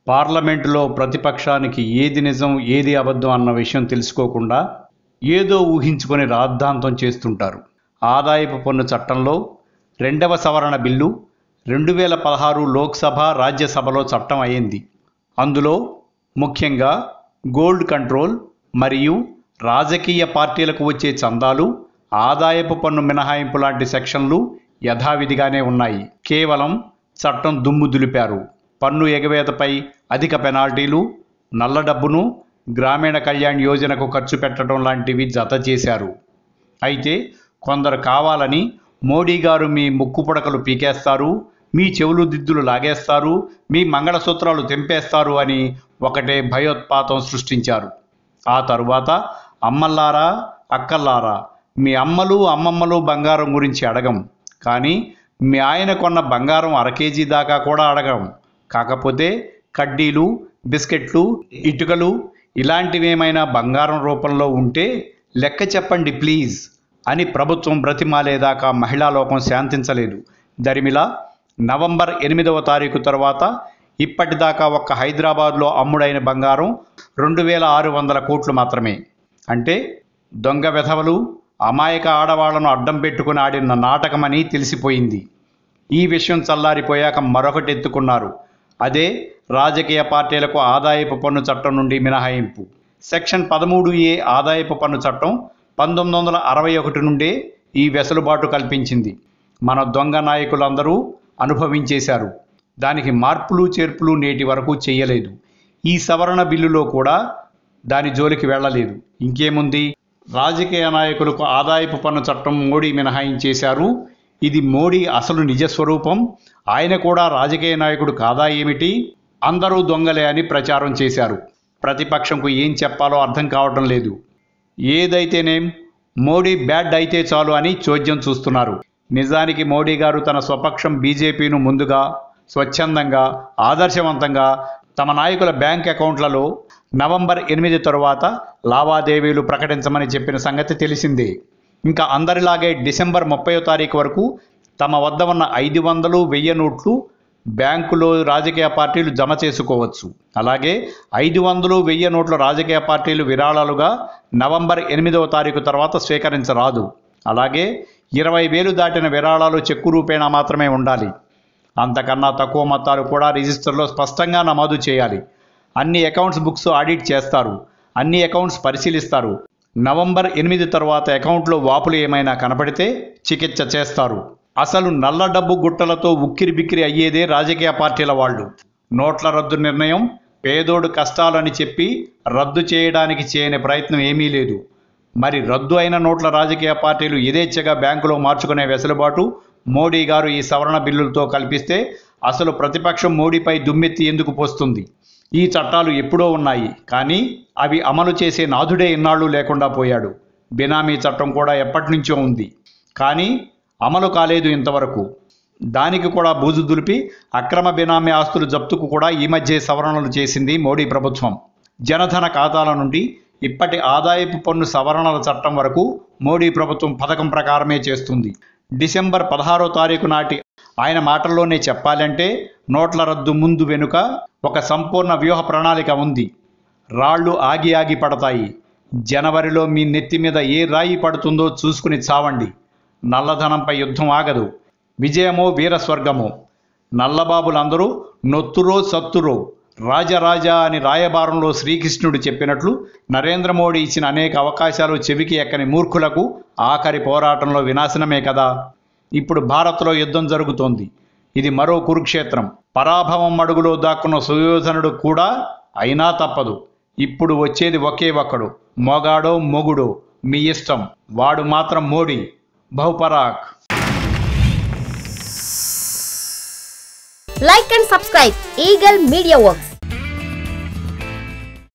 పార్లమెంటులో ప్రతిపక్షానికి ఏది నిజం ఏది అబద్ధం అన్న విషయం తెలుసుకోకుండా ఏదో ఊహించుకొని రాద్ధాంతం చేస్తుంటారు. ఆదాయపు పన్ను చట్టంలో 2వ సవరణ బిల్లు 2016 లోక్సభ రాజ్యసభలో చట్టం అయింది. అందులో ముఖ్యంగా గోల్డ్ కంట్రోల్ మరియు రాజకీయ పార్టీలకు వచ్చే చందాలు, ఆదాయపు పన్ను మినహాయింపు లాంటి సెక్షన్లు యథావిధిగానే ఉన్నాయి. కేవలం చట్టం దుమ్ము దులిపారు. పన్ను ఎగవేతపై అధిక పెనాల్టీలు, నల్ల డబ్బును గ్రామీణ కళ్యాణ్ యోజనకు ఖర్చు పెట్టడం లాంటివి జత చేశారు. అయితే కొందరు కావాలని మోడీ గారు మీ ముక్కు పుడకలు పీకేస్తారు, మీ చెవులు దిద్దులు లాగేస్తారు, మీ మంగళసూత్రాలు తెంపేస్తారు అని ఒకటే భయోత్పాతం సృష్టించారు. ఆ తరువాత అమ్మల్లారా అక్కల్లారా, మీ అమ్మలు అమ్మమ్మలు బంగారం గురించి అడగం, కానీ మీ ఆయన కొన్న బంగారం 1 కేజీ దాకా కూడా అడగం. కాకపోతే కడ్డీలు, బిస్కెట్లు, ఇటుకలు ఇలాంటివేమైనా బంగారం రూపంలో ఉంటే లెక్క చెప్పండి ప్లీజ్ అని ప్రభుత్వం బ్రతిమాలేదాకా మహిళా లోకం శాంతించలేదు. దరిమిలా నవంబర్ 8వ తారీఖు తర్వాత ఇప్పటిదాకా ఒక్క హైదరాబాద్లో అమ్ముడైన బంగారం 2600 కోట్లు మాత్రమే. అంటే దొంగ వెధవలు అమాయక ఆడవాళ్లను అడ్డం పెట్టుకుని ఆడిన నాటకమని తెలిసిపోయింది. ఈ విషయం చల్లారిపోయాక మరొకటి ఎత్తుకున్నారు. అదే రాజకీయ పార్టీలకు ఆదాయపు పన్ను చట్టం నుండి మినహాయింపు. సెక్షన్ 13A ఆదాయపు పన్ను చట్టం 1961 నుండే ఈ వెసులుబాటు కల్పించింది. మన దొంగ నాయకులందరూ అనుభవించేశారు. దానికి మార్పులు చేర్పులు నేటి వరకు చేయలేదు. ఈ సవరణ బిల్లులో కూడా దాని జోలికి వెళ్ళలేదు. ఇంకేముంది, రాజకీయ నాయకులకు ఆదాయపు పన్ను చట్టం మోడీ మినహాయించేశారు. ఇది మోడీ అసలు నిజస్వరూపం. ఆయన కూడా రాజకీయ నాయకుడు కాదా ఏమిటి? అందరూ దొంగలే అని ప్రచారం చేశారు. ప్రతిపక్షంకు ఏం చెప్పాలో అర్థం కావటం లేదు. ఏదైతేనేం మోడీ బ్యాడ్ అయితే చాలు అని చోద్యం చూస్తున్నారు. నిజానికి మోడీ గారు తన స్వపక్షం బీజేపీను ముందుగా, స్వచ్ఛందంగా, ఆదర్శవంతంగా తమ నాయకుల బ్యాంక్ అకౌంట్లలో నవంబర్ 8 తరువాత లావాదేవీలు ప్రకటించమని చెప్పిన సంగతి తెలిసిందే. ఇంకా అందరిలాగే డిసెంబర్ 30వ తారీఖు వరకు తమ వద్ద ఉన్న 500, 1000 నోట్లు బ్యాంకులో రాజకీయ పార్టీలు జమ చేసుకోవచ్చు. అలాగే 500, 1000 నోట్ల రాజకీయ పార్టీలు విరాళాలుగా నవంబర్ 8వ తారీఖు తర్వాత స్వీకరించరాదు. అలాగే 20,000 దాటిన విరాళాలు చెక్కు రూపేణా మాత్రమే ఉండాలి. అంతకన్నా తక్కువ మొత్తాలు కూడా రిజిస్టర్లో స్పష్టంగా నమోదు చేయాలి. అన్ని అకౌంట్స్ బుక్స్ ఆడిట్ చేస్తారు. అన్ని అకౌంట్స్ పరిశీలిస్తారు. నవంబర్ 8 తర్వాత అకౌంట్లో వాపులు ఏమైనా కనపడితే చికిత్స చేస్తారు. అసలు నల్ల డబ్బు గుట్టలతో ఉక్కిరి బిక్కిరి అయ్యేదే రాజకీయ పార్టీల వాళ్ళు. నోట్ల రద్దు నిర్ణయం పేదోడు కష్టాలని చెప్పి రద్దు చేయడానికి చేయని ప్రయత్నం ఏమీ లేదు. మరి రద్దు అయిన నోట్ల రాజకీయ పార్టీలు యథేచ్ఛగా బ్యాంకులో మార్చుకునే వెసులుబాటు మోడీ గారు ఈ సవరణ బిల్లులతో కల్పిస్తే అసలు ప్రతిపక్షం మోడీపై దుమ్మెత్తి ఎందుకు పోస్తుంది? ఈ చట్టాలు ఎప్పుడో ఉన్నాయి, కానీ అవి అమలు చేసే నాథుడే ఇన్నాళ్ళు లేకుండా పోయాడు. బినామీ చట్టం కూడా ఎప్పటి నుంచో ఉంది, కానీ అమలు కాలేదు ఇంతవరకు. దానికి కూడా బూజు దులిపి అక్రమ బినామీ ఆస్తుల జప్తుకు కూడా ఈ మధ్య సవరణలు చేసింది మోడీ ప్రభుత్వం. జనధన ఖాతాల నుండి ఇప్పటి ఆదాయపు పన్ను సవరణల చట్టం వరకు మోడీ ప్రభుత్వం పథకం ప్రకారమే చేస్తుంది. డిసెంబర్ 16వ తారీఖు నాటి ఆయన మాటల్లోనే చెప్పాలంటే నోట్ల రద్దు ముందు వెనుక ఒక సంపూర్ణ వ్యూహ ప్రణాళిక ఉంది. రాళ్లు ఆగి ఆగి పడతాయి. జనవరిలో మీ నెత్తి మీద ఏ రాయి పడుతుందో చూసుకుని చావండి. నల్లధనంపై యుద్ధం ఆగదు. విజయమో వీరస్వర్గమో. నల్లబాబులందరూ నొత్తురో సత్తురో రాజరాజా అని రాయబారంలో శ్రీకృష్ణుడు చెప్పినట్లు నరేంద్ర మోడీ ఇచ్చిన అనేక అవకాశాలు చెవికి ఎక్కని మూర్ఖులకు ఆఖరి పోరాటంలో వినాశనమే కదా. ఇప్పుడు భారత్లో యుద్ధం జరుగుతోంది. ఇది మరో కురుక్షేత్రం. పరాభవం అడుగులో దాక్కున్న సుయోధనుడు కూడా అయినా తప్పదు. ఇప్పుడు వచ్చేది ఒకే ఒక్కడు. మొగాడో మొగుడో మీ ఇష్టం. వాడు మాత్రం Modi. బహుపరాక్. Like and subscribe Eagle Media Works.